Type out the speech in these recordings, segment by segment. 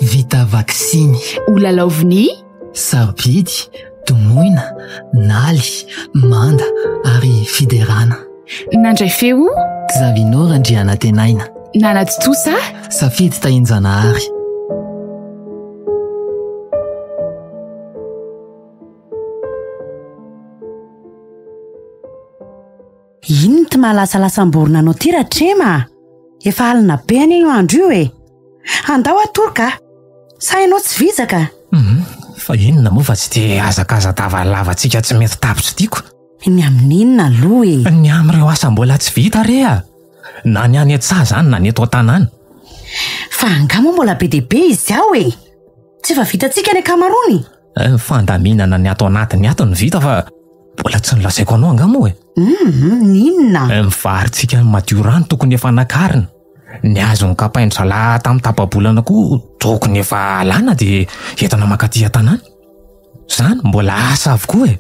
Vita vaksiny, olalaoviny, sarobidy, tomoina, naly, manda ary fiderana. nandray feo Xavinora Andriana Tenaina. nanaty tosa Safidy Tahinjanahary. Ino ty mahalasalasam-borona anao ty Ratrema? Efa alina be any io andro io e. Andao atoroka. Sa ianao tsy vizaka? Fa inona moa fa tsy de azakaza tavalavatsika tsy mety tapitra tiako. Ny amin'inona aloha e? Ny am'ireo asa mbola tsy vita rea. Na ny any an-tsaha zany na ny eto an-tanàna. Fa angamba mbola be dia be izy ao e. Tsy efa vitantsika ny akamarony. Ny fandaminana ny ato anatiny ato ny vita fa mbola tsy nilazaiko anao angamo e. Ninona? Mivaritsika ny madio rano tokony efa nakarina. Ny azo ny kapain-drala tamin'ny tapabolana koa tokony efa alana de entana makaty an-tanàna. Zany mbola asa avokoa e.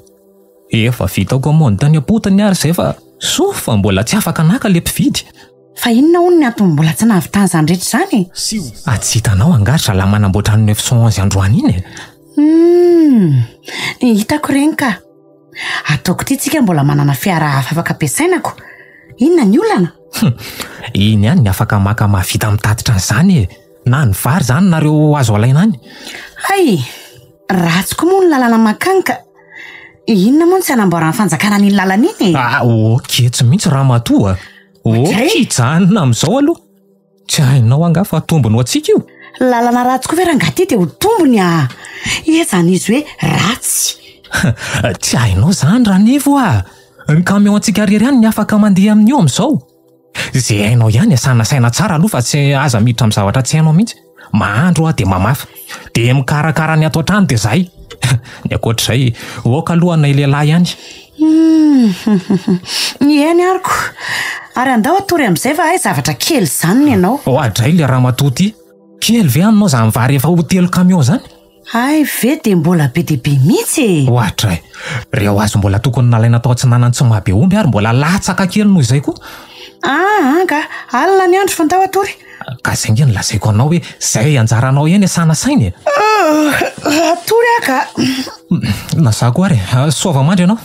Efa vitako amony tany apotany ary zay fa sofa mbola tsy afaka naka le mpividy. Fa inona hono ny antony mbola tsy nahavitany zany rehetra zany? Tsy hitanao angatra la manamboatra ny 911 androany iny e. Hitako reny ka. Ataoko ty tsika mbola manana fiara hafa afaka ampiasainako. Inona ny olana? Iny ihany ny afaka maka mahavita mitatitra an'izany e. Na ny vary zany nareo azo alaina any. Hay, ratsiko moa ny lalana makanka. Inona moa ny tsy hanamboarana fanjakana ny lalana iny e? Oke, tsy mihitsy raha matoa. Hijanona amin'izao aloha. Tsy hainao anga fa tombony ho antsika io. Lalana ratsiko ve rangaty dia ho tombony a. Ezany izy hoe ratsy. Tsy hainao zany raha nevo a. Ny kamion antsika rery ihany ny afaka mandeha amin'io amin'izao. Zay hainao ihany sanasaina tsara aloha fa tsy aza miditra amin'ny zavatra tsy hainao mihitsy. Mahandro de mamafa. De mikarakara ny ato an-trano de zay. Ny akoatr'izay, oka aloha na lehilahy ihany. Eny ariko. Ary andao atory amin'izay fa hay zavatra kely zany ianao. Adray le raha matoty. Kely ve anao zany vary efa hotelo kamion zany? Ay ve de mbola be dia be mihitsy e. Adray. Reo azo mbola tokony nalaina tao antsinanany tsy mahabe omby ary mbola latsaka kely noho izay koa. Ka alina ny andro fandao atory. Ka zay nge nilazaiko anao hoe zay anjaranao eny sanasainy e. Atory aka. Nasako ary, sova mandry ianao.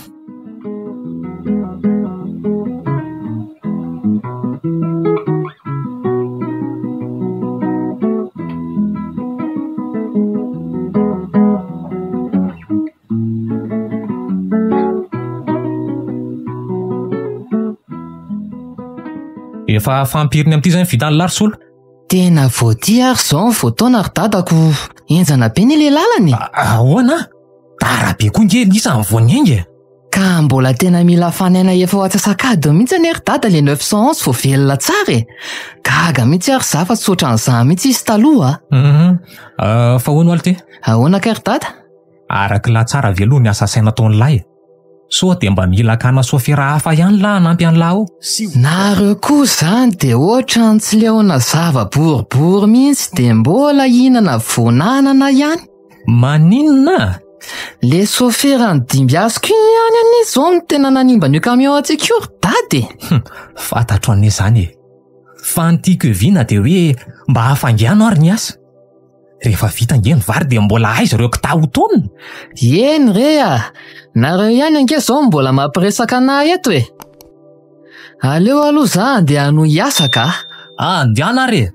Efa fampiriny amin'ity zany vitan'ny larsolo. Tena voaty ary zao ny voataona ary dadako enjana be ny le lalany. Ahoana? Darabe koa nge lisa ny voanenge. Ka mbola tena mila fanaina efa ho atsasakady mihitsy any ary dada le 911 vo velona tsara e. Gaga mihitsy ary za fa tsotra an'izany mihitsy izy taloha. Fa hono aly ty? Ahoana ka ry dada? Araka la tsara veloha ny asa saina taon'ny lahy. So de mba mila kana sofera hafa ihany la anampy an'lahy ao. Nareo koa zany de ohatra ny tsy leona zava-boribory mihitsy de mbola hinana vonanana ihany. Maninona? Le sofera ny dimbiasiko ihany any zao no tena nanimba ny kamion antsika io ry dady. Fantatro an'e zany e. Fa ny tiako eviana de hoe mba hafangiano ary ny asa. Rehefa vita nge ny vary de mbola aiza ireo kitaho taonina. Eny rea, nareo ihany ange zao mbola mampiresaka anahy eto e. Aleo aloha za de hanohy hiasa ka. Andiana re.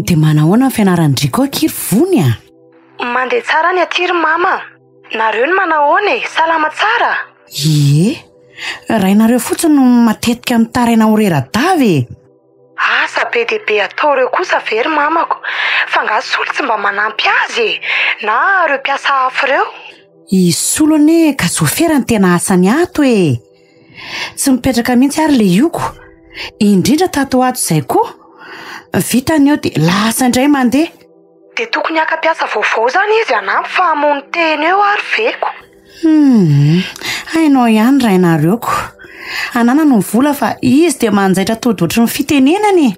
De manahoana ny fianaran-driko akiry vony a? Mandeha tsara ny atiry mama. Nareo ny manahoana e, salama tsara. Rainareo fotsiny no matetika mitaraina orera-davy. Asa be dia be atao reo kosa very mamako. Fa ngasolo tsy mba manampy azy e. Na reo mpiasa hafa reo. Isolo ane ka sofera ny tena asany ato e. Tsy mipetraka mihitsy ary le ioko. Indrindra tato ato izay koa. Vita ny eo dia lasa indray mandeha. dia tokony haka-piasa vaovao zany izy anampy fa hamono teny eo ary veko. Hainao ihany ray nareoko. Anana no vola fa izy dia manjaitra tody ohatry ny fitenenany.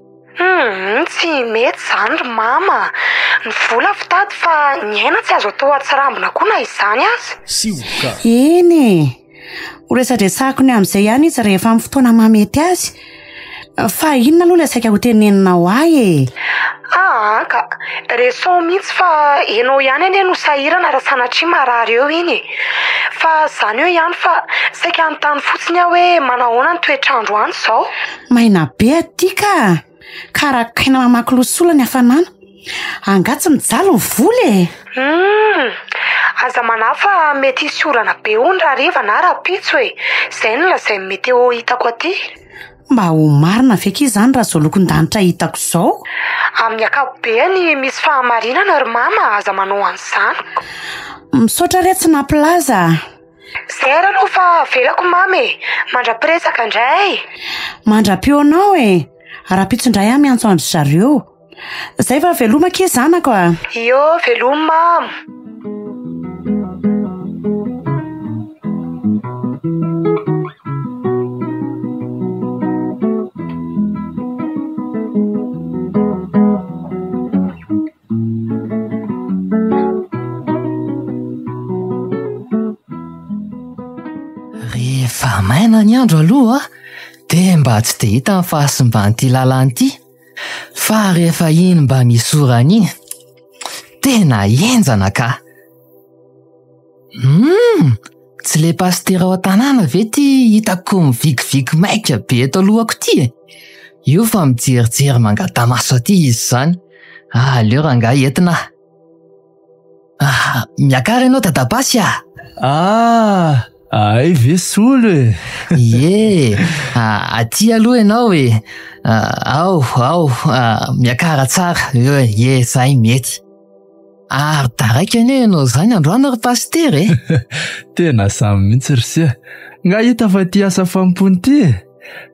Tsy mety zany ry mama. Ny vola fitady fa ny aina tsy azo atao atsirambina koa na izany azy. Eny ho resadresako ny amin'izay ihany izy rehefa amin'ny fotoana mamety azy. Fa inona aloha ilay saika ho tenenina ho ahy ka reso mihitsy fa enao ihany anie no sahirana raha sanatria marary eo iny. Fa zany eo ihany fa saika anontany fotsiny aho hoe manahoana ny toetrandro any izao. Maina be aty ka karakaina mamaky losola ny hafanana. Angatsy mijaly ny vola aza manafa mety hisy orana be ondra hariva na rapitso izay no lazay meteo hitako aty. Mba ho marina veka izany raha zao lokon-danitra hitako izao. Amin'ny akapobeany misy fahamarinana ry mama aza manao an'izany. Misaotra re tsy nampilaza. Izay ary aloha fa velako mamy. Mandra-piresaka indray. Mandra-peo anao rapitso indray miantso andry zareo. Izay fa veloma ke zanako Iyo veloma mamy. Rehefa maina ny andro aloha dia mba tsy dia hita ny fahasimban'ity lalàn'ity. Fa rehefa iny mba misy orana iny tena enjana ka. Tsy le pastera ao an-tanàna ve ty hitako mivigivigy maika be eto alohako ty Io fa mijerijery mangata-maso aty izy zany. Aleo rangahy entina. Miakara ianao dadabasy Ay ve solo Ie, aty aloha ianao ao, miakara tsara. Ie, zay mety. Ary daraiky ianao zany androany ry paster Tena samy mihitsy rysia. Nga hita fa ty asa fampony ty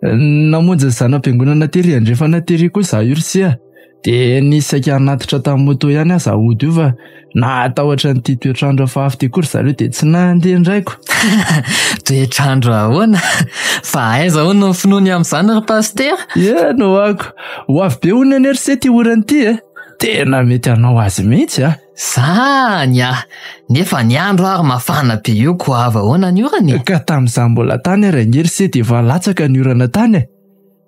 namonjy zanam-piangonana tery andrefana tery koa za io rysia. De nisaika anatitra tamin'ny moto ihany aza ody io fa natahotra nyty toetrandro fahafy ty kory zareo de tsy nandeha indraiko. Toetrandro ahoana? Fa aiza hono ny finoany amin'izany ry paster? No ako, ho avy be hono any ry ty orany ty Tena mety anao azy mihitsy Zany nefa ny andro ary mafana be io ko ava ahoana ny orany? Ka tamin'izany mbola tany ary ngery de efa latsaka ny orana tany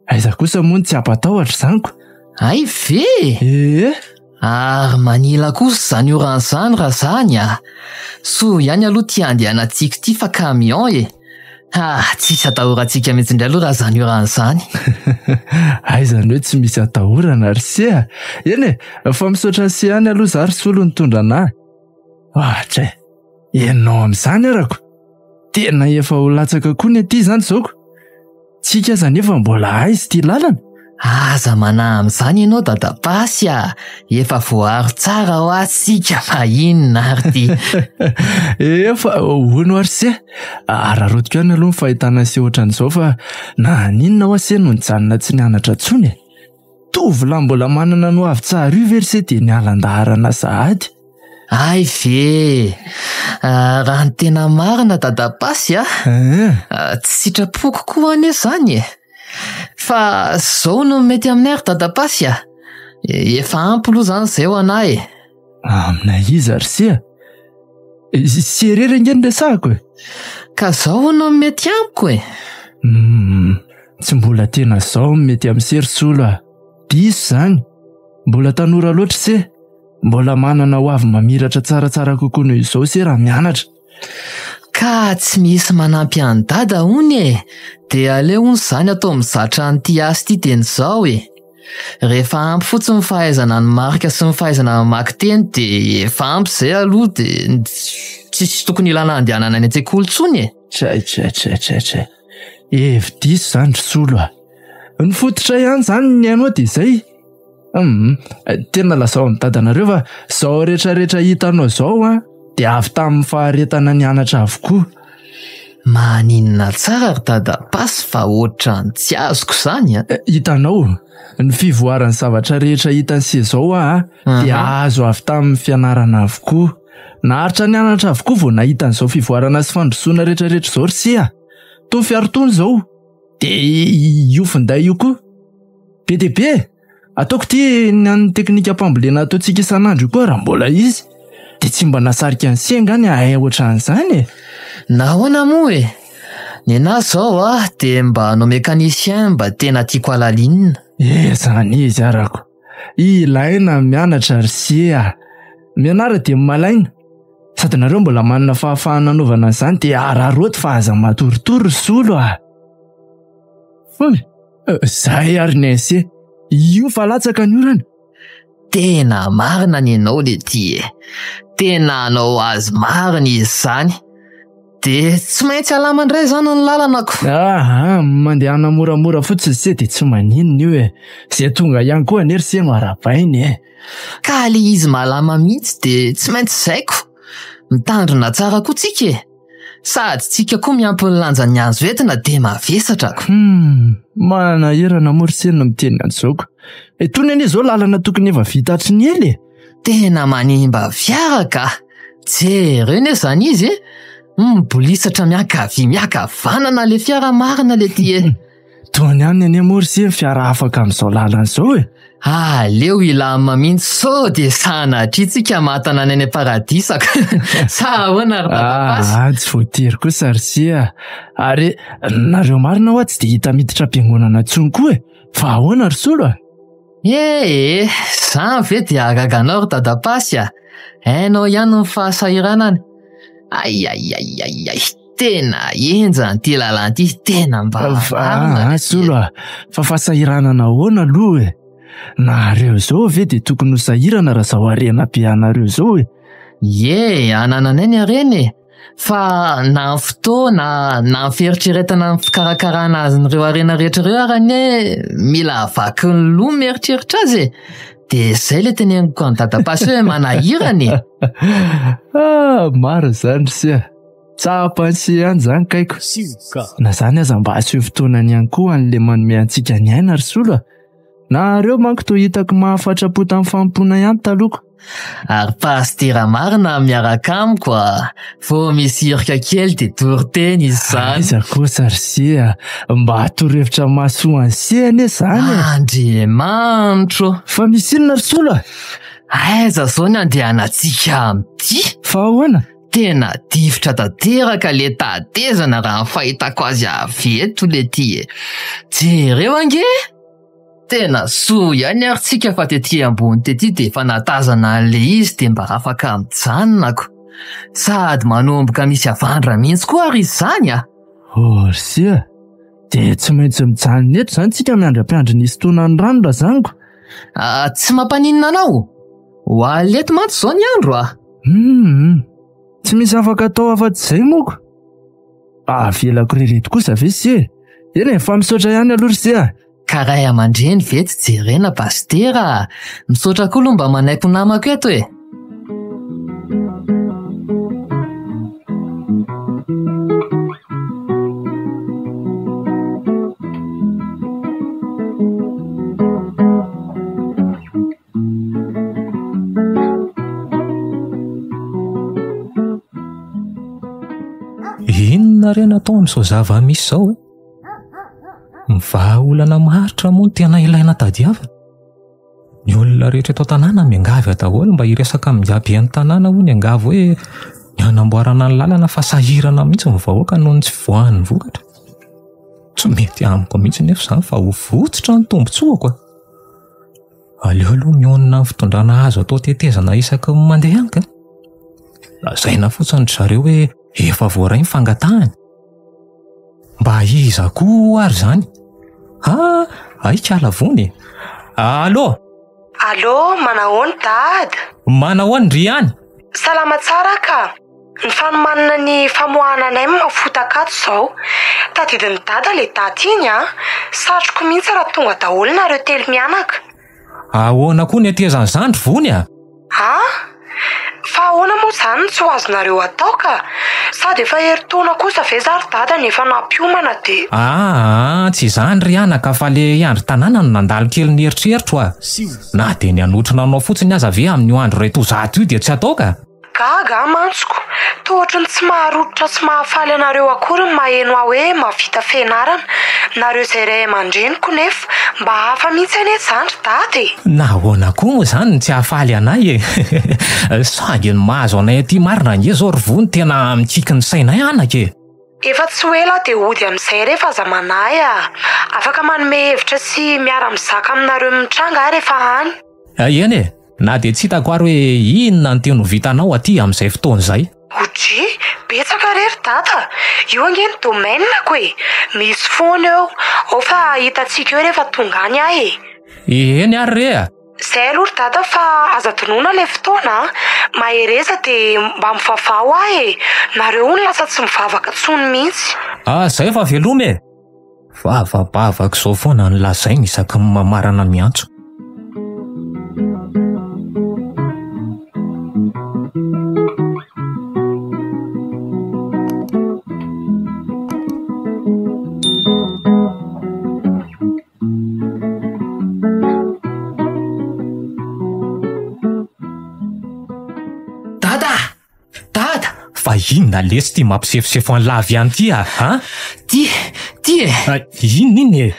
Aiza kosa moa tsy ampatahotra zaniko. Ay ve? Ary manila kosa zany oran'izany raha zany So ihany aloha ty andehanantsika ty fa camion tsisy atahorantsika mihitsy indray aloha raha zany oran'izany. Aizany hoe tsy misy atahorana ry sia. Eny fa misaotra sia ihany aloha za ry solo nitondra anahy. Ohatra ianao amin'izany arako. Tena efa ho latsaka koa ny aty zany zaoko. Tsika aza nefa mbola aizy ty lalana. Aza manahy amin'izany ianao dadabasy efa voary tsara ho atsika fa inona ary ty. Efa hono ary se. Raha rotiko ihany aloha ny fahitana se ohatran'izao fa na ninona ho ase no nijanona tsy nianatra tsony. Tovolahy mbola manana no avy tsara io very se de nialan-daharana sahady. Ay ve, raha ny tena marina dadabasy tsy sitrapoko koa ane zany Fa zao no mety aminay ry dadabasy efa ampy aloha zany zay ho anahy Aminay izy ary sia. Serera ingeny resahako Ka zao no mety amiko Tsy mbola tena zao mety amin'ny sery solo Diso zany. Mbola tanora loatra se. Mbola manana ho avy mamiratra tsaratsara kokoa noho izao se raha mianatra. Ka tsy misy manampy any dada hony de aleo hony zany atao mizatra an'ity asy ty teny zao Rehefa ampy fotsiny fahaizana ny marika sy ny fahaizana mamaky teny de efa ampy zay aloha de tsisy tokony ilana andehanana any an-tsekoly tsony Tray. Hevi-diso zany ry solo Ny fototra ihany zany ny hainao de zay. Tena lazao amin'ny dadanareo fa zao rehetrarehetra hitanao zao de avy tamin'ny faharetana nianatra avokoa. Maninona tsara ry dadapasy fa ohatrany tsy azoko izany a. Hitanao ny fivoaran'ny zavatra rehetra hitany sezao dia azo avy tamin'ny fianarana avokoa. Naharitra ny anatra avokoa vao nahita an'izao fivoarana sy fandrosoana rehetrarehetra izao ry sia. Toy fiarotony izao dia io finday io koa be dia be. Ataoko ity ny an'ny teknika mpambolena ataontsika isan'andro koa raha mbola izy dia tsy mba nasarika ny senga any ahay ohatran'izany. Nahoana moa e? Ny anahy izao dia mba hanao mécanicien mba tena tiako alalinina. Zany izy arako. Ilaina mianatra ry sia. Mianara dia malaina. Sady nareo mbola manana fahafahana anaovana an'izany dia araroto fa aza matoritory solo Zay ary ny sia. Io fa latsaka ny orana. Tena marina ny anao le ty e. Tena anao azy marina izy izany. Dia tsy maintsy alamandray izany ny lalanako. Mandehana moramora fotsiny sia dia tsy maninona io e. Izay tonga ihany koa anery sia no arabainy e. Ka le izy malama mihitsy dia tsy maintsy zaiko. Mitandrina tsara koa tsika e. Sady tsika koa miampy ny lanjan'ny anjo entina dia mavesatrako. Manahirana moa ry sia no miteny an'izao. Etony anie izao lalana tokony efa vita hatry ny ely e. Tena manimba fiara ka. Jereo anie izany izy e. Bolisatra miakavanana le fiara marina le ty e. Toany ihany anie moa ry sia fiara afaka amin'izao lalana izao e. Leo ilama mihitsy sao dia sanatritsika matana any paradisaka. Sa ahoana ry dadapasy? Tsy voatery kosa ry sia. Ary nareo marina hoa tsy dia hita miditra am-piangonana intsony koa e. Fa ahoana ry solo zany ve dia agaganao ry dadapasy a. Hainao ihany ny fahasahiranany. Tena enjany ty lalanty tena mba marina. Solo fa fahasahiranana ahoana aloha e. Nareo izao ve dia tokony ho sahirana raha zao harena be anareo izao e. Anananay ny harena e. Fa na ny fotoana na ny fieritreretana ny fikarakarana azy nireo harena rehetrareo ary anie mila vaky ny loha mieritreritra azy e. Dia izay le teneniko any dadapasy hoe manahirana e. Maro izany ry sia. Tsapansy ihany izany kaiko. Na izany aza mba aseho fotoanany ihany koa an'ilay manome antsika ny aina ry solo. Nareo manko toa hitako mahafatrapo tamin'ny fampona ihany taloko. Ary pastera marina miaraka amiko vao misy hirika kely dia toriteny izy izany. Iza kosa ry sia. Mba atorohevitra mahasoa ny sia anie izany. Andriamanitro. Fa misy inona ry solo? Aiza izao ny andehanantsika amity? Fa ahoana? Tena difotra tanteraka le tatezana raha ny fahitako azy avy eto le ty e. Jereo ange? Tena soa ihany ary tsika fa tetỳ ambony tety dia efa natazana an'le izy dia mba afaka mijanonako. Sady manomboka misy avandra mihitsy koa ary izany a. Ry sia. Dia tsy maintsy mijanona eto izany tsika miandram-piandry ny isotonan'ny rano raha zango. Tsy mampaninona anao. Ho aleto mantsy izao ny andro a. Tsy misy afaka atao afa-tsy izay moko. Avelako rereto kosa ve sia? Eny e, fa misaotra ihany aloha ry sia. Ka ray aman-dreny ve tsy jerena pastera? Misaotra koa aloha mba manaiko namako eto e. Inona re natao amin'izao zava-misy izao e? Mivahaolana maharitra moa no tena ilaina tadiavana. Ny olona rehetra eto tanàna miangavy daholo mba hiresaka miabe ny tanàna hoy ny angavy hoe ny hanamboarana ny lalana fa sahirana mihitsy ny vahoaka noho ny tsy voan'ny vokatra. Tsy mety amiko mihitsy nefa izany fa ho votsitra ny tombotsoako. Aleo aloha mionona ny fitondrana azo atao tetezana isaky mandeha anka. Lazaina fotsiny zareo hoe efa voaray ny fangatahany. Mba iza koa ary izany? Kala vony. Allo, manahoana dad? Manahoana ry any? Salama tsara ka. Ny fanomanana ny famoahananay mafotaka ato izao. Tadidiny dada le daty iny satroko mihitsy raha tonga daholo nareo telo mianaka. Ahoana koa ny atezan'izany vony a? Fa ahoana moa izany tsy ho azonareo atao ka sady efa herintaona kosa ve zary dada nefa nampiomana dia tsy izany ry anaka fa le andro tanàna no nandalo kely ny eritreritro na dia ny anotrina anao fotsiny aza ve amin'ny andro reto zato io dia tsy atao ka gaga mantsoko tohatra ny tsy maharoditra tsy mahafaly anareo akory ny maheno aho hoe mavita fianarana nareo izay ray aman-dreniko nefa mba hafa mihitsy ane zany ry dady nahoana koa moa izany ny tsy hahafaly anay saingy ny mahazo anay aty marina nge zao ry vony tena mikiky ny sainay anaka efa tsy hoela dia ody amin'izay rehefa aza manay afaka manome hevitra sy miara-mizaka aminareo mitranga rehefa any eny na dia tsy hitako ary hoe inona ny teno vitanao aty amin'izay fotoana izay oji betsaka rery dada io ange ny domainako misy foana eo ao fa hitantsika eo rehefa tonga any ahy eny ary re izay aloha ry dada fa aza donoina le fotoana mahereza dia mba mivavao ahy nareo ny lasa tsy mivavaka tsony mihitsy izay fa veloma vavabavaka izao foana ny lazainy isaky ny mamarana miantso fa inona lesy ty mampisefosefo any lavy ihany ty ty inona iny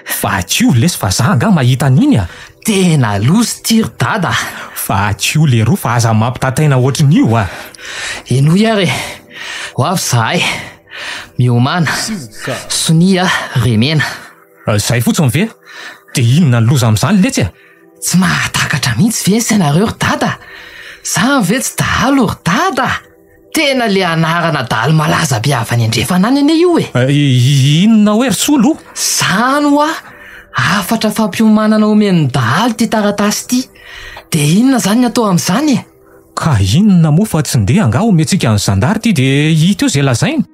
fa tio lesy fa za nga mahita an'iny tena lozy ty ry dada fa tio le roa fa aza mampitataina ohatrin'io ino iare ho avy zahay miomana sonia remena zay fotsiny ve dia inona ny loza amin'izany letsy tsy mahatakatra mihitsy ve sainareo ry dada za ve tsy dahalo ry dada tena le anarana dahalo malaza biavany andrefana any ane io inona hoe ry solo zany ho afatra fampiomanana omeny dahalo ty taratasy ty dia inona zany ny atao amin'izany ka inona moa fa tsy ndeha nga omentsika ny zandary ty dia hita eo izay lazainy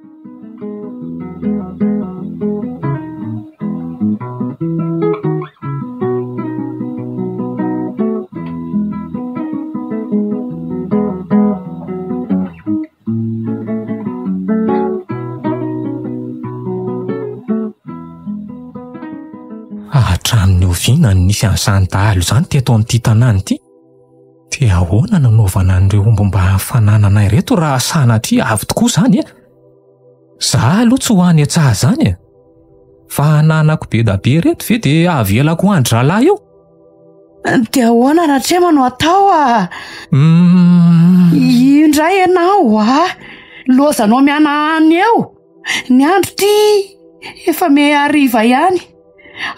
hatramin'ny oviana ny nisy an'izany dahalo izany teto amin'ity tanàny ity dia ahoana nanaovana an'ireo omby mba hafanananay reto raha sanatria avy tokoa izany za aloha tsy ho any antsaha izany fa hananako be da be reto ve dia avelako andry rahalahy eo dia ahoana ratrema no atao indray ianao lozanao miana any eo ny andro ty efa mehariva ihany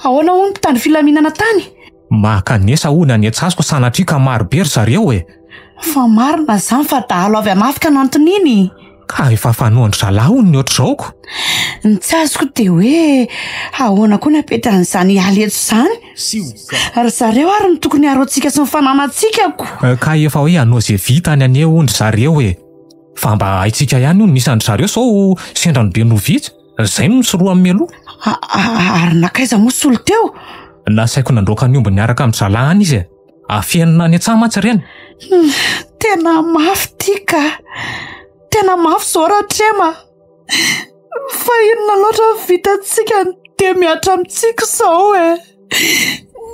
ahoana hono mpitandro filaminana tany makanesa hono any antsasiko sanatria ka marobe ry zareo fa marina zany fa dahalo avy amafika no anton'iny ka efa fanoandry zalahy hono ny ohatr'zaoko ny tsy azoko dia hoe ahoana koa ny apetranyizany aleto izany ary zareo ary ny tokony aroantsika sy mifananatsikako ka efa hoe anao izay vitany ane ondry zareo fa mba haitsika ihany hono nisandry zareo sao sendrano be novitsy izay no misoroa amin'ny aloha ary nakaiza moa solo teo nasaiko nandroaka ny omby niaraka amin'ny zalahy any izy afienina any an-tsaha mantsy reny tena mafy tika tena mafy zao ratrema fa inona loatra vitantsika dia miatra amintsika izao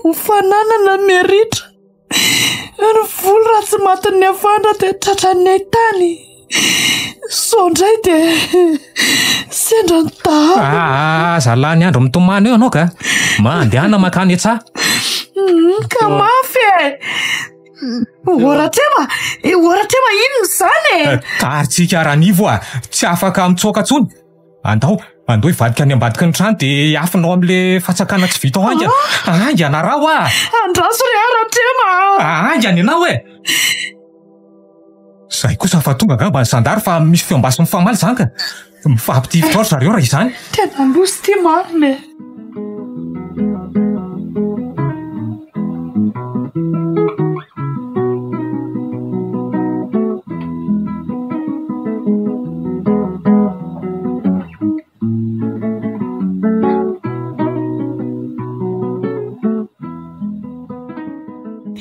hofananana meritra ny volo raha tsy matin'ny avandra dia tratran'ny tany so ndray dia sendra ny dahalo zalahy ny andro mitomany eo anao ka mandehana makany an-tsaha ka mafy oratrema inona izany taritsika aranivo tsy afaka mitsoaka tsony andao hivadika ny ambadiky ny trano dia afinao amin'le fatsakana tsy vitao anga narao andraso ry ratrema anga ny anao zay kosa fa tonga ngamba ny sandary fa misy feombasy mifamaly zany ka mifampitivitra oatra zareo raha izany tena lozy ty marina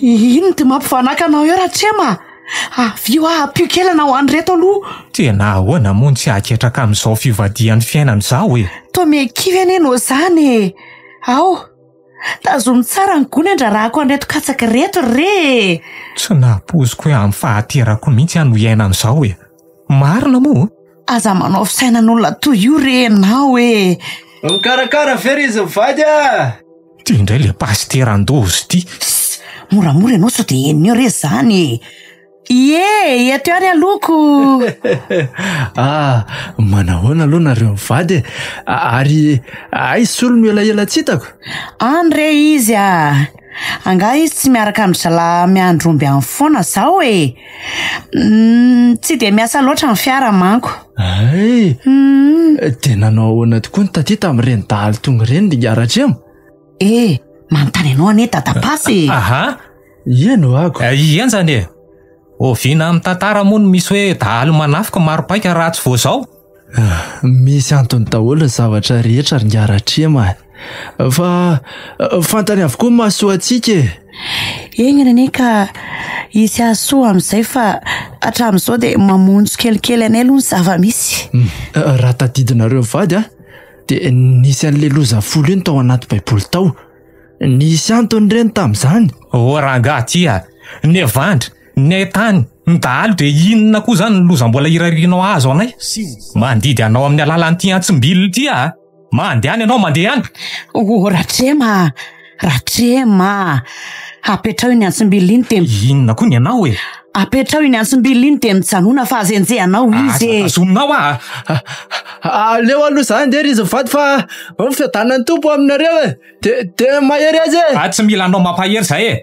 ino ty mampifanaka anao eo ratrema avio apio kelana ho any reto aloha tena ahoana moa tsy aketraka amin'izao fivadian'ny fiainana izao e tomekivy anenao zany ao tazomy tsara ny gony andrarahako anreto katsaka reto re tsy napoziko hoe amin'ny fahaterako mihitsy ano iainan'izao e marina moa aza manao fisainan'olona toy io renao e mikarakara very izy mivady a ty indray le pasteran-dozy ty moramora ianao so de eniny eo re zany eto any aloko manahoana aloha nareo mivady ary solo no elaela tsy hitako any re izy anga izy tsy miaraka amin'ny zala miandromby amin'ny foana zao e tsy de miasa loatra ny fiara manko ay de nanao ahoana tokoa ny taty tamin'ireny dahaly tonga ireny ny aratremo manontany ianao ane dadapasy aha ieno ako iany zany e oviana amin'ny tantara moa no misy hoe dahaly manafika maropaika raha tsy vo zao misy antony daholo ny zavatra rehetra ry aratrema fa fantany avokoa mahasoa antsika eny ane ka isy asoa amin'izay fa hatramin'izao de mamonjy kelikely anay aloha ny zava-misy raha tadidinareo vady de nisy an'le loza folo iny tao anaty baiboly tao nisy antony reny tamin'izany ranga tya ny evandry ny aitany ny dahaly de inona koa zany ny loza mbola irarinao azo anay mandidy anao amin'ny alalan'ity antsim-biliny ty mandehany ianao mandeha any ratrema apetrao iny antsim-biliny de inona koa ny anao e apetrao iny antsim-biliny de mijanona fa azenjehanao izy azonao aleo aloha zany dery izy vady fa fiadanany tompo aminareo de mahery azy tsy mila anao mampahery zay e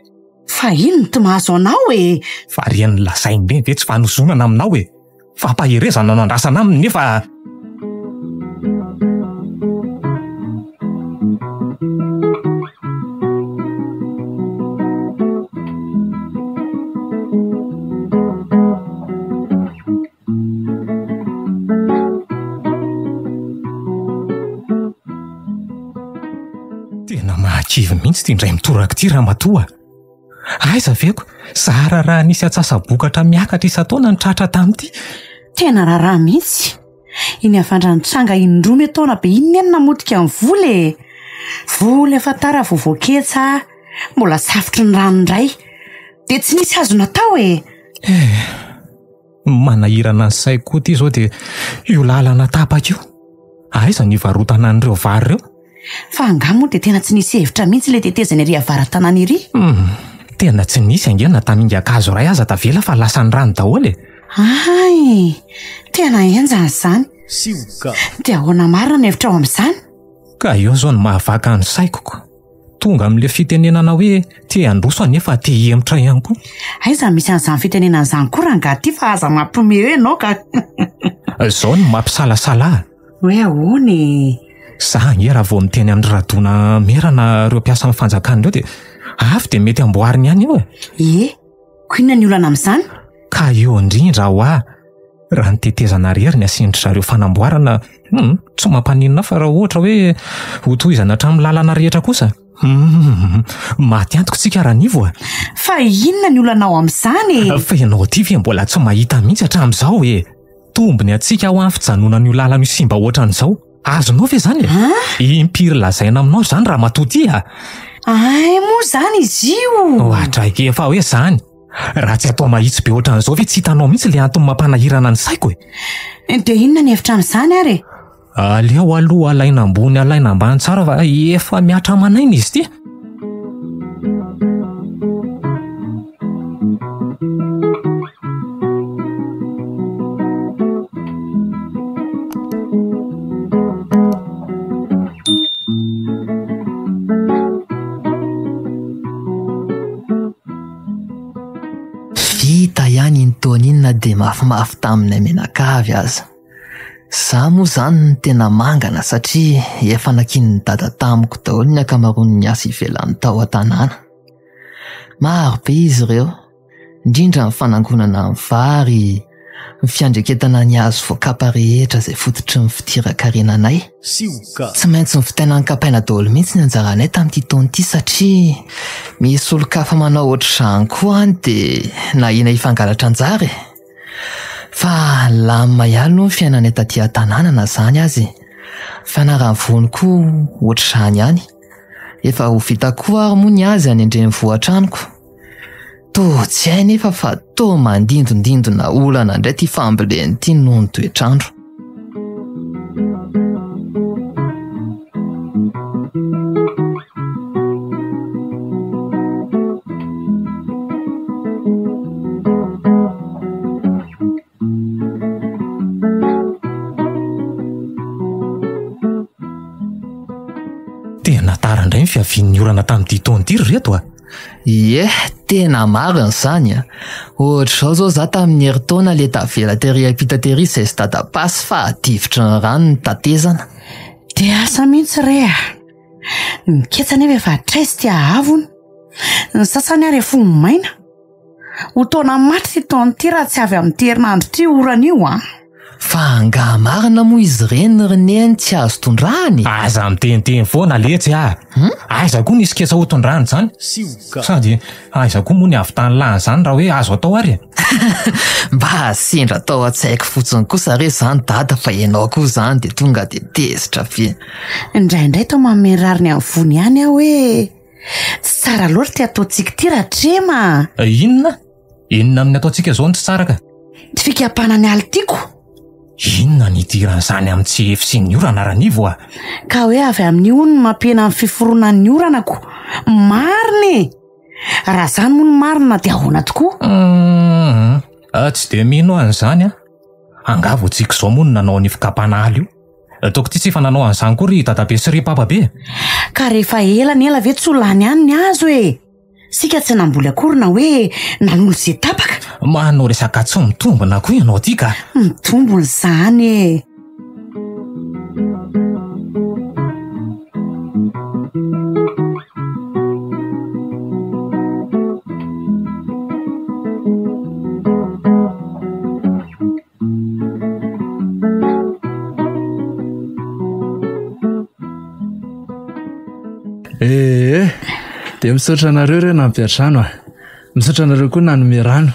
fa ino ty mahazo anao e fa rian'ny lasainy reny ve tsy fanozonana aminao e fa mpaherezana no andrasana aminy nefa tena mahakivy mihitsy ty indray mitoraka ty raha matoa aiza veko zara raha nisy atsasabokatra miakatra isa-taona ny tratra tamity tena raha mihitsy iny avandra ny tranga indromy taona be iny eny namotika ny voly efa tara vovoaketsa mbola safotry ny rano indray de tsy nisy azo natao manahirana ny saiko koa ty zao de io lalana tapaka io aiza ny varotana an'ireo vary reo fa angamo de tena tsy nisy hevitra mihitsy le tetezany ary avaran-tanana iry tena tsy nisy angena tamingakazo ray aza tavela fa lasa ny rano daholo ay tena enjany zany de ahoana marina ny hevitra ao amin'izany ka eo zao ny mahavaka ny saikoko tonga amin'le fitenenana hoe te androso anefa te hemitra ihany koa aiza misy an'izany fitenenana izany koa rangaty fa aza mampiome eo ianao ka zao no mampisalasala hoe ahoany za nge raha vao miteny amin'ny radona merana reo mpiasa amin'ny fanjakana reo de avy de mety amboariny ihany eo ko inona ny olana amin'izany ka eo indrindra raha nitetezana rery ny asindry zareo fanamboarana tsy mampanina fa raha ohatra hoe hotohizana hatramin'ny lalana rehetra kosa maty antoko tsika raha nivo fa inona ny olanao amin'izany fa ianao ty ve mbola tsy mahita mihitsy hatramin'izao tombony atsika ho amin'ny fijanonana io lalana io simba ohatran'izao azonao ve zany impiry lazaina aminao zany raha matoty ay moa zany izy io atraike efa hoe zany raha tsy atao mahitsy be ohatran'izao ve tsy hitanao mihitsy le antony mampanahirana ny saiko de inona ny hevitra amin'izany ary aleo aloha alaina ambony alaina ambany tsara fa efa miatra manaina izy ty vita ihany ny taoninona de mafimafy taminay menakavy aza za moa zany ny tena mangana satria efa nakin'ny dada tamiko daholo ny akamaroany ny asa ivelany tao an-tanàna maro be izy ireo indrindra ny fanangonana ny vary ny fiandreketana ny azo voakapa rehetra izay fototry ny fitirakarena-nay. Tsy maintsy ny fitaina ny kapaina daholo mihitsy ny anjaranay tamin'ity taona ity satria misy olo-kafa manao ohatr'izany koa any dia nahina hifangalatra anjara e. Fa lamina ihany no fiainanay taty an-tanàna na zany azy. Fianarany vony koa ohatr'izany ihany. Efa ho vita koa ary moa ny azy any andrenivohitra aniko. Toa tsy hay nefa fa toa mandindondindona olana indray ty famboleny ity noho ny toetrandro. Tena tara indray ny fiavian'ny orana tamin'ity taona ity reto a. Ie, tena marina izany a. Ohatr'izao zao za tamin'ny herintaona le tavela tery ampitatery izay sy dadapasy fa adivotry ny rano ny tatezana. Dia asa mihitsy re a. Miketsa nefa efa traizy tia havony. Ny sasany ary efa maina. Ho taona maty ty taona ity raha tsy avy amin'ny herinandro ity orana io a. Fa nga marina moa izy ireny ny reneny tsy azo tondrahany. Aza miteniteny foana letsy a. Aiza koa nisy ketsa ho tondrahany zany. Sady aiza koa moa ny avy tany lany zany raha hoe azo atao ary. Mba sendra tao an-tsaiko fotsiny kosa re zany dada fa ianao koa zany dia tonga dia tezitra ve. Indraindray tao mamerariny amin'ny vony ihany aho hoe tsy tsara loatra ty ataontsika ity raha trema. Inona? Inona amin'ny ataontsika zao ny tsy tsara ka? Ty fikapana ny alitiako. Inona ny idiran'izany amin'ny tsy efy sy ny orana ranivo a? Ka hoe avy amin'ny ony mampihena amin'ny fiforonan'ny oranako. Mariny! Raha zany moa ny marina dia ahoana tokoa? Tsy dia mino an'izany a. Angavo tsika izao moa no nanao ny fikapana aly io. Ataoko ity tsy efa nanao an'izany koa ry dadabe sy ry papabe. Ka rehefa ela ny ela ve tsy ho lany ihany ny azo e. Sika tsy namboly akory na hoe nanolo izay tapaka. Manao resaka tsy mitombona koa ianao ty ka. Mitombona izany e. Dia misaotra anareo ireo nampiatrano a. Misaotra anareo koa nanome rano.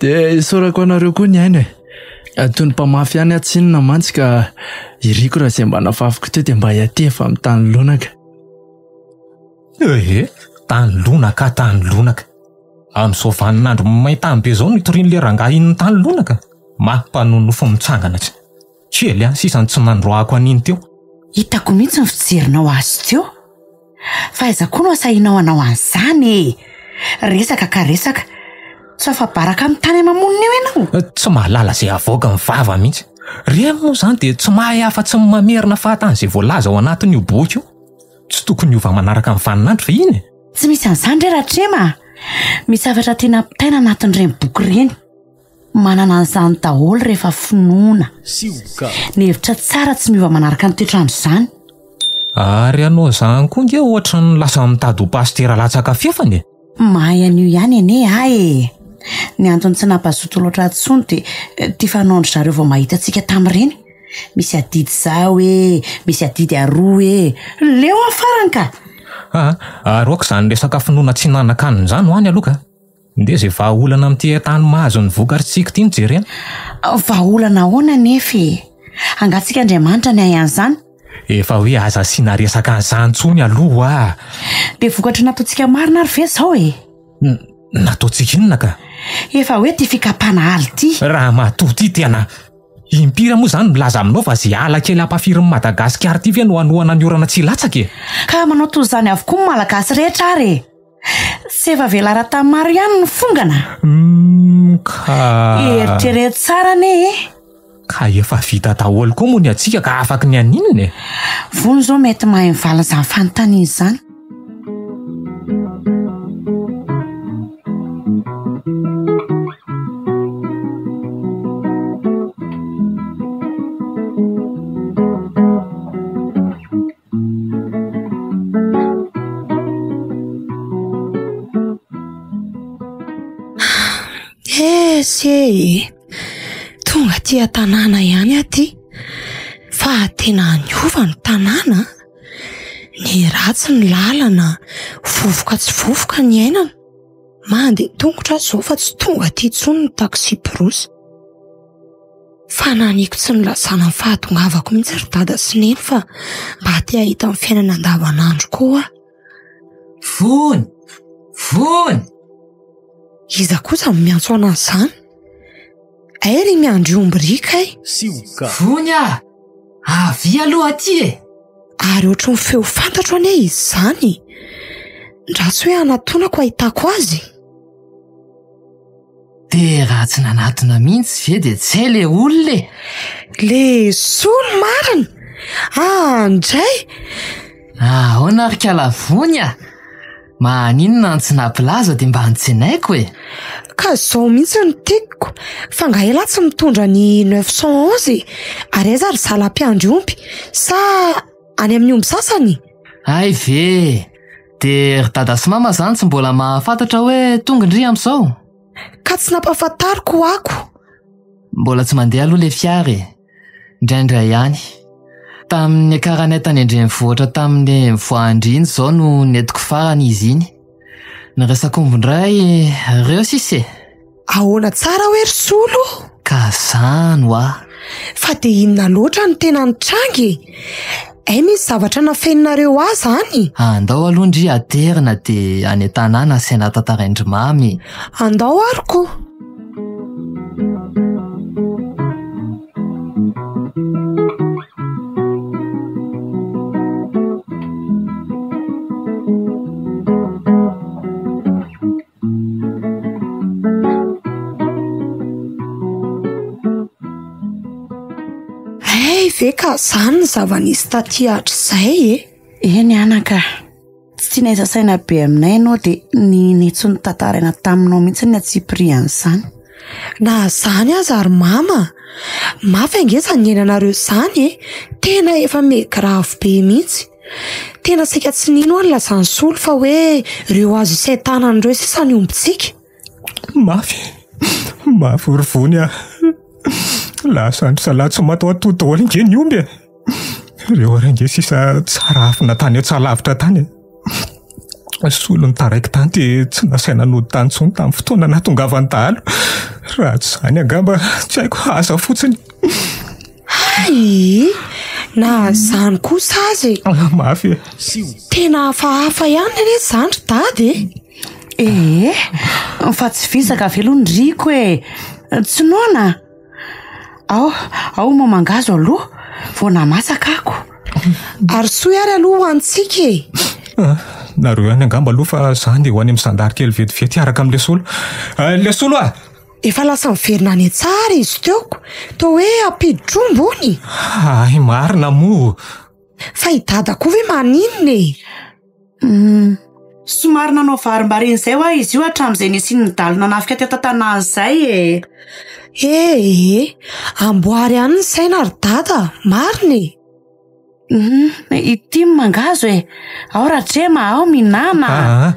Dia isaorako anareo koa ny aina e. Toy ny mpamafy ihany atsinona mantsy ka iriko raha izay mba nafafiko teo dia mba hiatefa amin'ny tany lonaka. Tany lonaka, tany lonaka. Amin'izao vaninandro maintany be izao nitorian'le rangahy iny tany lonaka. Mampanonofo mitsangana tsy. Kely a, sisany tsy nandroako an'iny teo. Hitako mihitsy ny fijerinao azy teo. Fa aiza koa no asahinao anao an'izany e. Resaka ka resaka. Tsy afa-baraka amin'ny tany mamonina eo ianao. Tsy mahalala izay avoaka ny vava mihitsy. Reny moa izany dia tsy mahay afa-tsy mamerina fahatan'izay voalaza ao anatin'io boky io. Tsy tokony hiova manaraka amin'ny vaninandro fa iny. Tsy misy an'izany re raha trema. Misy zavatra tena mpitaina anatin'ireny boky ireny. Manana an'izany daholo rehefa finoana. Ny hevitra tsara tsy miova manaraka ny toetrandro izany. Ary anao izany koa nge ohatra ny lasa mitady ho pastera latsaka fiefany. Mahay an'io ihany ene e. Ny antony tsy nampazoto loatra atsony dia tia fanaondro zareo vao mahita antsika tamin'ireny. Misy adidy zao e, misy adidy aroa e. Leo afarany ka. Aroako izany resaka finoana tsy nanan-kanina izany ho any aloha. Nde zay vahaolana amin'ity tany mahazo ny vokaritsika ity nijerena. Vahaolana ahoana nefa? Angatsika Andriamanitra ny hay an'izany. Efa hoe aza asiana resaka an'izany tsony aloha. Dia vokatra nataontsika marina ary ve izao e? Nataontsika inona ka? Efa hoe ty fikapana aly ity. Raha matoa ty tena. Impira moa izany milaza aminao fa zay ala kely ampafirin'ny Madagasikara ity ve no hanohana ny orana tsy latsaka e? Ka manao toy izany avokoa ny malagasy rehetra ary e. Tsy efa velara tamin'ny maro ihany ny fongana. Eritrereto tsara ne e. Ka efa vita daholo koa moa ny atsika ka afaka ny aninona e. Vony zao mety mahay mivala izany fanontaniana izany. Sy tonga tia tanàna ihany aty fa tena niova ny tanàna. Ny ratsy ny lalana, vovoka tsy vovoka ny ainana. Mandeha tongotra zao fa tsy tonga aty intsony ny taksi prosy. Fa naniko tsy nilazana ny fahatongavako mihitsy ry dada sy neny fa mba te hahita ny fiainana andavanandro koa. Vony! Iza kosa miantso an'izany? Ry miandry ombrika ay. Vony avy aloha aty e. Ary ohatry ny feo fantatro anie izy zany. Ndraso hoe anatonako ahitako azy. De raha tsy nanatona mihitsy ve de tsy hay le olona e. Le solo marina. Andray. Ahoana ry Kalavony maninona tsy nampilaza de mba antsenaiko e. Ka zao mihitsy ny tekiko. Fa ngahela tsy mitondra ny 911 ary aiza ry salam-piandry ompy sa any amin'ny omby sasany. Ay ve. De ry dada sy mama zany tsy mbola mahafantatra hoe tonga indry amin'izao. Ka tsy nampahafantariko ako. Mbola tsy mandeha aloha le fiara e. Indraindray ihany. Tamin'ny akaranay tany Andrenivohitra tamin'ny voandriny zao no netiko farany izy iny. Niresaka ombondray reo sisy. Ahoana tsara hoe ry solo. Ka zany Fa de inona loatra ny tena nitrangy. Misy zavatra nafeninareo azy zany. Andao aloha ndry aterina de any tanàna asaina tantaraindry mamy. Andao ariko. Ve ka zany ny zava-nisy taty hatr'izay e. Eny anaka. Tsy tia naiza saina be aminay ianao de ninetsy ny tantaraina taminao mihitsy ny atsipriany zany. Na zany aza ary mama. Mafy angeza ny ainanareo zany e. Tena efa megravo be mihitsy. Tena sika tsy nino any lazany solo fa hoe reo azo isay tanan'ireo sisa ny ombitsika. Mafy ry Vony lasa andro salatso matao atoto inge ny omby reo renge sisa tsara afina tany tsalavitra tany solo ny taraiky tany de tsy nasaina nody tany tsony tamin'ny fotoana natongavany dahalo raha tsy zany angamba tsy haiko asa fotsiny. Na zany kosa azy. Mafy tena hafahafa ihany ane zany ry dady fa tsy visaka velondriko e. Tsy noana. Ao mamangazo aloha vao namasaka ako. Ary soa ary aloha antsika e. Nareo ihany angamba aloha fa zany de ho any amin'ny sandary kely vetivety araka amin'le solo. Le solo efa lasa miverina any tsara izy teoko. Toa hoe ampiditro ombony. Marina mo. Fa i dada koa ve maninona e. Somary nanao varimbariny zay hoa izy io hatramin'izay nisy ny dalina nafika teto tanàna zay e. Amboary ihany ny saina ry dada. Marina e. Ity mangazo e. Ao ratrema, ao minana.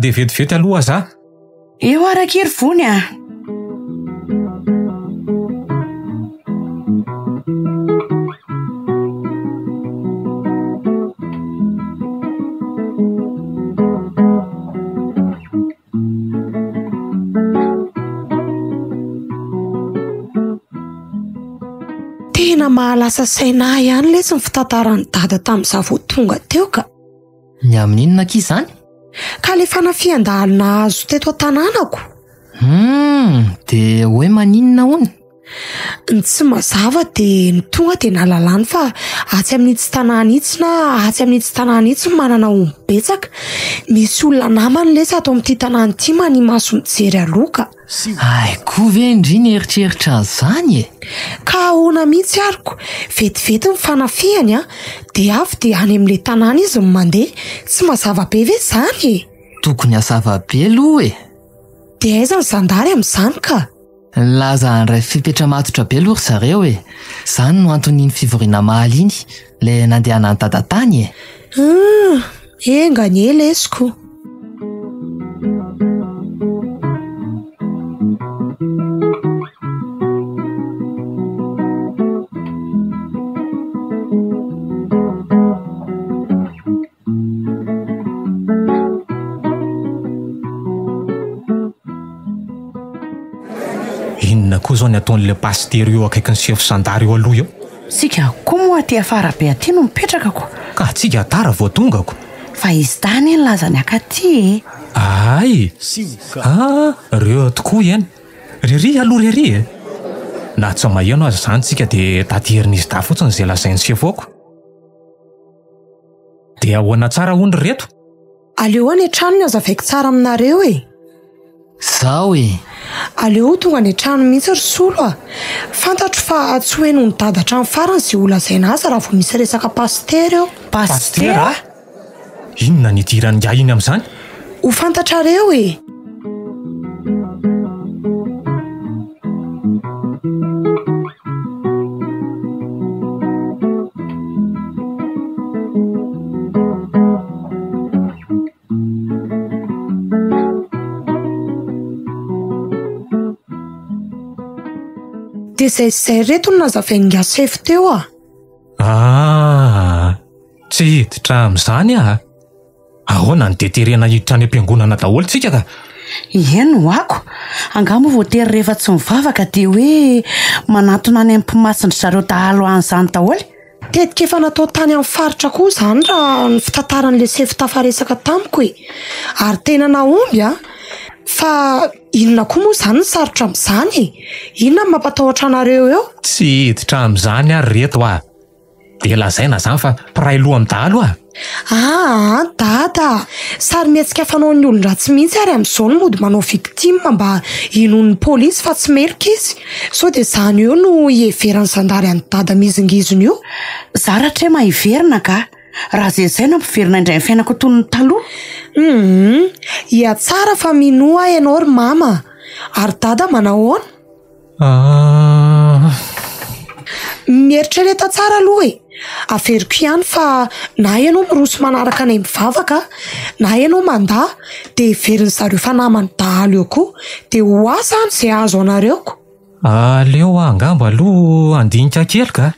De vetivety aloha za. Eo araka ry Vony Tena mahalasa saina ihany lesy ny fitantaran'ny dada tamin'izao vao tonga teo ka. Ny amin'inona ki zany? Ka le fanafian-dalina azo teto an-tanànako. De hoe maninona hono? Ny tsy mazava de ny tonga de nalalany fa atsy amin'itsy tanàna itsy na atsy amin'itsy tanàna itsy manana ombetsaka. Misy olona namany lesy ato amin'ity tanàna ity mani maso mijery aloka. Koa ve indry ny eritreritra zany e. Ka ahoana mihitsy ariko. Vetivety ny fanafihany de avy de any amin'le tanàna izy mandeha. Tsy mazava be ve zany e. Tokony hazava be aloha e. De aiza ny zandary amin'izany ka. Laza andray fipetra matotra be aloha zareo e. Zany no anton'iny fivoriana mahaly iny le nandehana ny dada tany e. Engany lesiko. Inona koa zao ny ataon'le pastery eo akaiky ny sefo-sandary eo aloha eo? Sika koa moa aty afara be aty no mipetraka ka atsika tara vao tongako. fa izy tany eny lazany akaty e. Ay, reo tokoa eny. Rery aloha rery e. Na tsy maheno azy zany tsika dia taterin'izy da fotsiny izay lazainy sefoko. Dia ahoana tsara hono reto? Aleo any trano ny azavaiko tsara aminareo e. Zao e. Aleo tonga ny trano mihitsy ry solo fantatro fa tsy hoe noho ny dada trano farany sy olazaina azy raha vao misy resaka pastery eo. Pastera? Inona ny idirany nga iny amin'izany? Ho fantatrareo e. Dia zay reto no nazavainga sefo teo tsy hiditra amin'izany ahoana ny deterena hiditra any am-piangonana daholo tsika ka? Eno ako, angamba voatery rehefa tsy mivavaka dia hoe manatona any am-pimasindry zareo dahalo an'izany daholo. Tetika efa natao tany amin'ny faritra koa izany raha ny fitantaran'ilay sefo tafaresaka tamiko e. Ary tena naomby fa inona koa moa izany ny sarotra amin'izany e? Inona ny mampatahotra anareo eo? Tsy hiditra amin'izany ary reto dia lazaina zany fa piray loha amin'ny dahalo dada, sary mihetsika fanaon'ny olon-dratsy mihitsy ary amin'izao no mody manao victime mba hinon'ny polisy fa tsy melika izy. Sao dia izany eo no hieverany zandary any dada mizingizony io. Zaratra mahiverina ka raha zay nampiverina indray ny fiainako toy ny taloha. Ia tsara fa minoa ianao ry mama. Ary dada manahoana? Mieritrereta tsara aloha e. Averiko ihany fa na ianao miroso manaraka anay mivavaka na ianao mandahy dia veriny zareo fa namany dahalo eo koa dia ho asa any izay azo anareoko. Aleo angamba aloha andinika kely ka.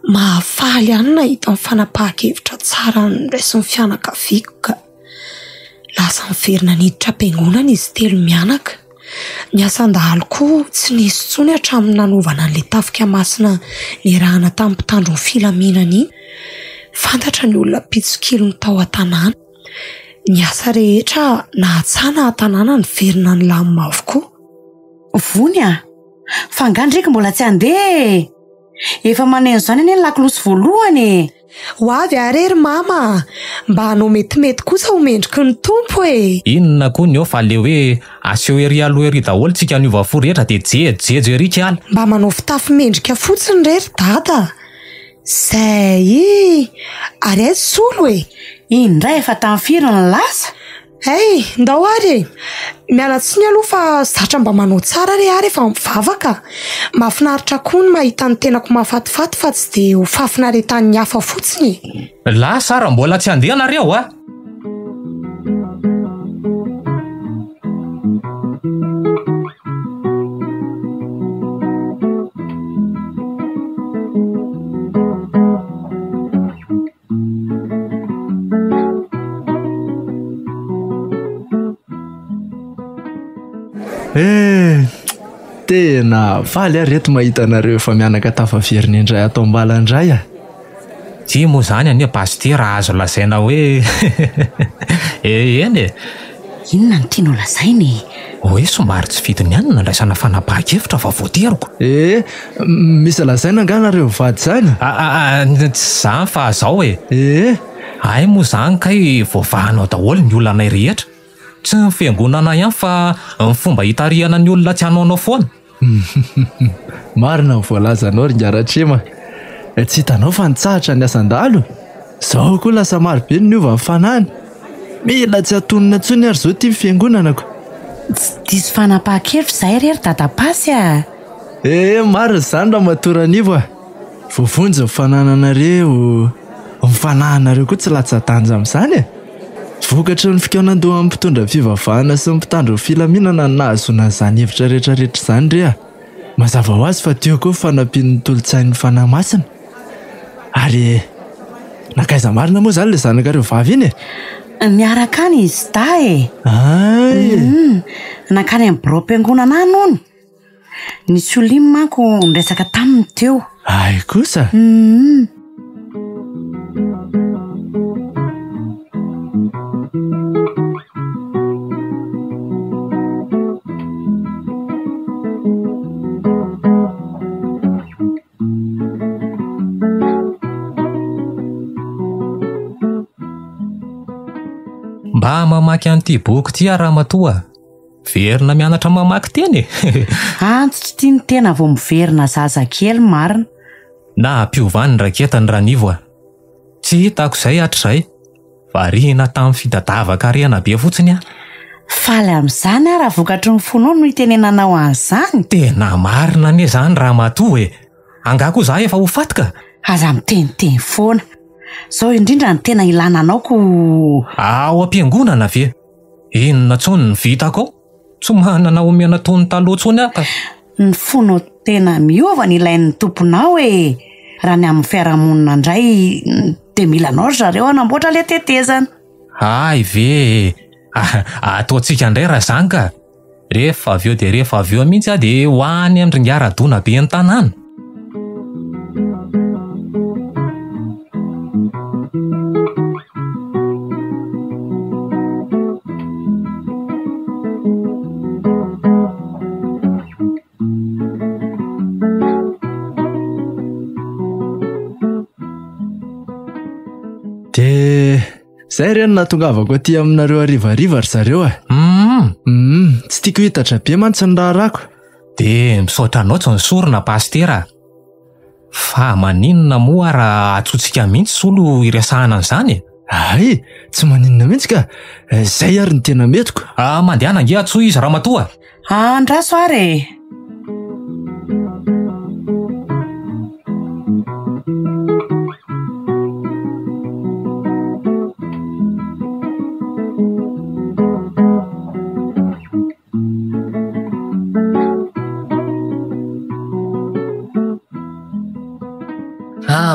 Mahafaly ihany nahita ny fanapahan-kevitra tsara ny raisin'ny fianakaviako ka lasa miverina niditra am-piangonana izy telo mianaka. Ny asan-dahalo koa tsy nisy intsony hatramin'ny nanovana an'ilay tafika masina nirahana tamin'ny mpitandro ny filaminana iny. Fantatra ny olona pitsikilo ny tao an-tanàna. Ny asa rehetra na atsana an-tanàna ny verina ny lamina avokoa. Vony fa ngandrika mbola tsy andeha. Efa maneno izany anie ny lakolosy voalohany. Ho avy arery mama, mba hanao metimety kosa ho mendriky ny tompo e. Inona koa ny eo fa le hoe aseho ery aloha ery daholo tsika niova fo rehetra dia jejo ery kiala. Mba manao fitafy mendrika fotsiny rery dada. Zay ary aizy solo e. Indray efa tamin'ny firy ny lasa. Ndao ary miala tsiny aloha fa zatra mba manao tsara re ary efa mivavaka. Mahafinaritra koa ny mahita ny tenako mahafatifaty fa tsy dia ho fafinaretan'ny hafa fotsiny. La sara mbola tsy andeha nareo Tena faly reto mahita anareo efa mianaka tafaveriny indray atao mbalandray Tsy moa zany anie pastera azo lazaina hoe eny e. Inona ny tianao lazainy? Hoe somary tsy fidiny ihany nandraisana fanapahan-kevitra fa voateriko. Misy lazaina nga nareo vady zany? Tsy zany fa zao e. Ay moa zany kay voavahanao daholo ny olona anay rehetra. Tsy ny fiangonana ihany fa ny fomba hitarihana ny olona tsy hanaonao foana. Marina voalazanao ry ngaratrema. Tsy hitanao fa nitsahatra ny asan-dahalo. Zao koa lasa maro be ny ova fanany. Mila tsy hatonina intsony ary zao ty fiangonanako. Tsy diso fanapahan-kevitra izay rery dadapasy marina izany raha matoran'ivo Vovonjy ny fanananareo. Ny fananareo koa tsy latsa-danja amin'izany vokatra ny fikaonandoha amin'ny mpitondra fivavahana sy mpitandro filaminana nahazona izany hevitra rehetrarehetra izany rea mazava ho azy fa tiako fanampian'ny tolotsain'ny fanahy masina ary nakaiza marina moa izany ilay zanakareo vavy iny miaraka any izy da ay nankany amin'ny biro-piangonana any ony nisy olimy manko niresaka taminy teo ay kosa mba mamaky an'ity boky ty raha matoa verina mianatra mamaky teny antso tsy tia ny tena vao miverina zazakely marina na mpiovany raketany ranivo tsy hitako izay hatr'izay varina tamin'ny fitadavaka rena be fotsiny faly amin'izany raha vokatry ny fonao no hitenenanao an'izany tena marina anie zany raha matoa angako za efa ho fatika aza miteniteny foana zao indrindra ny tena ilananaoko ao am-piangonana ve inona tsony ny vitako ao tsy manana omena tony taloha tsony aka ny fonao tena miovana ilain'ny tomponao raha ny amin'ny fiarahamonina indray dia milanao zareo anamboatra le tetezana ay ve ataontsika indray raha zany ka rehefa avy eo dia rehefa avy eo mihitsy dia ho any andringara-dona be ny tanàna dia izay ireny natongavako aty aminareo arivariva ry zareo tsy tiako hitatra be mantsy ny raha rako dia misaotra anao tsy nisorona pastera fa maninona moa raha atsotsika mihitsy solo iresahana an'izany ay tsy maninona mihitsy ka izay ary ny tena metiko mandehana ange atsoa izy raha matoa andraso ary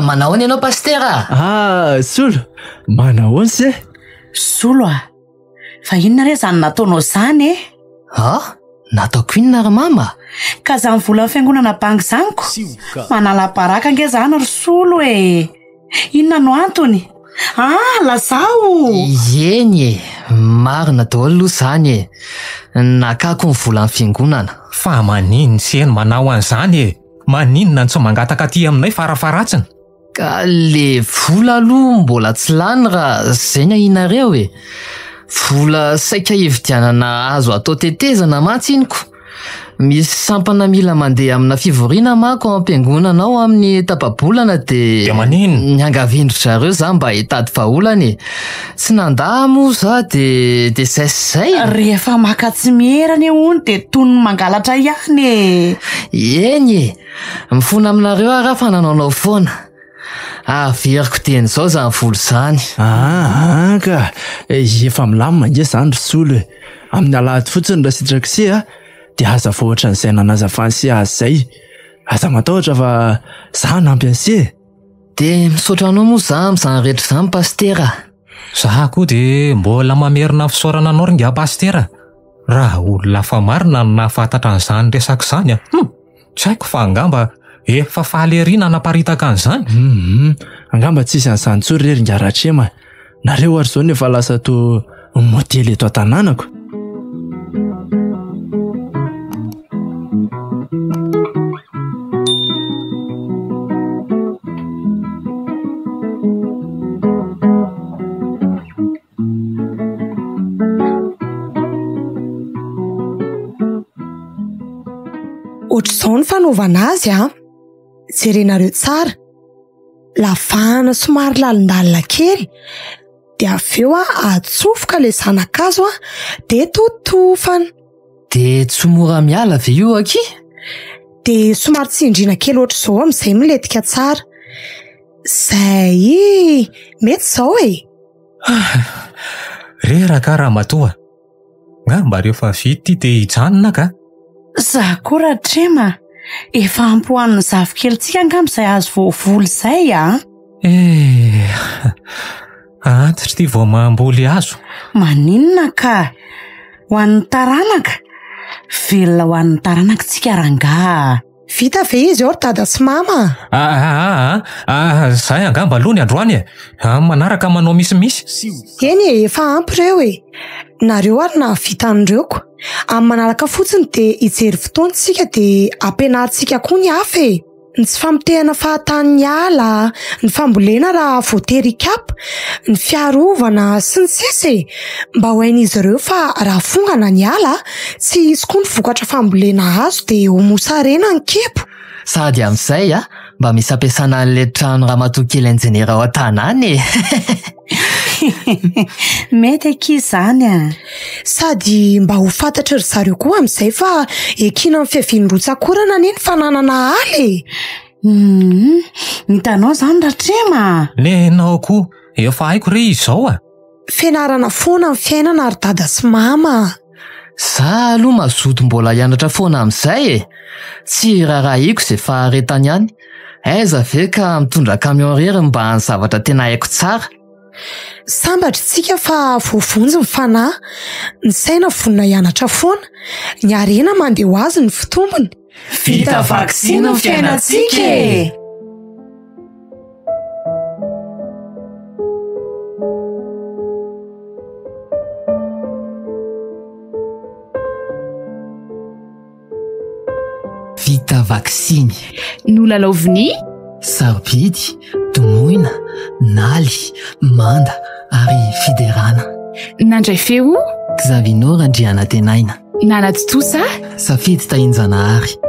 manahoana ianao pastera solo manahoany se solo fa inona re zany nataonao zany nataoko inona ry mama ka zany vola ny fiangonana banky zaniko manala-baraka ange zany ry solo inona no antony lazao eny marina daholo aloha zany nakako ny vola ny fiangonana fa maninona seny manao an'izany maninona ny tsy mangataka aty aminay farafaratsiny ka le vola aloha mbola tsy lany raha zay ny ahinareo vola saika hividianana azo atao tetezana mantsy iniko misy sampana mila mandeha amina fivoriana mako am-piangonana ao amin'ny tapabolana dia maninona niangavindro zareo za mba hitady vaholany tsy nandaha moa za dia zay rehefa maka tsy mierana ony dia tony mangalatra ihany eny mifona aminareo raha fa nanaonao foana averiko teny zao zany volo zany ka efa milamina nge zany ry solo amin'ny alahady fotsiny raha sitrakise dia aza vohatra n'izay nanazafany sy azy zay aza matahotra fa za nampy an'se dia misaotra anao moa za amin'izany rehetra izany pastera za koa dia mbola mamerina fisaorana anao ringa pastera raha olona fa marina no nahafantatra an'izany resaka izany tsy haiko fa angamba efa fahaleriana naparitaka an'izany angamba tsisy an'izany tsory re ringa-ratrema nareo ary zao nefa lasa to modely eto an-tanànako ohatr'izao ny fanaovana azy jerenareo tsara lavahana somary lalindalina kely dia avy eo atsofoka le zanakazo dia totofana dia tsy mora miala ve io aky dia somary tsindriana kely ohatr'izao amin'izay miletika tsara zay mety zao reraka raha matoa ngamba rehefa vity dia hijanona ka Zaho koa rahatrema efa ampohan'ny zavikelyntsika angamba izay azo voavoly izay a antitra ity vao mamboly azo maninona ka ho an'ny taranaka velona ho an'ny taranakatsika rangaha vita ve izy ao ry dada sy mama zahay angamba aloha ny androany manaraka manao misimisy eny efa ampy ireo nareo ary na vitan'ireoko amin'ny manaraka fotsiny dia hijery fotoantsika dia ampianarintsika koa ny hafa ny tsy famitehana fahatan'ny ala ny fambolena raha voatery kapa ny fiarovana sy ny sisa mba ho hain'izy ireo fa raha fongana ny ala tsy izy koa ny vokatra fambolena azo dia ho mosarena ny kepo sady amin'izay mba misy ampiasana an'ilay trano ramatoa kely injenera ao an-tanàny mety ankizy izany sady mba ho fantatra ry zareo koa amin'izay fa ekina amin'ny fiavian-drotsakorana anie ny fananana ala hitanao izany rahatrema nenao koa efa haiko re izao fianarana foana amin'ny fiainana ry dada sy mama za aloha mazoto mbola hianatra foana amin'izay tsy rahahiko izay faharetany ihany aiza ve ka mitondra camion rery mba ny zavatra tena haiko tsara sambatra tsika fa voavonjy ny fanahy ny saina vonina hianatra foana ny arena mandeha ho azy ny fitombony vita vaksiny ny fiainantsika vita vaksiny nolalaoviny sarobidy tomoina naly manda ary fiderana nandray feo Xavinora Andriana Tenaina nanaty tosa safidy tahinjanahary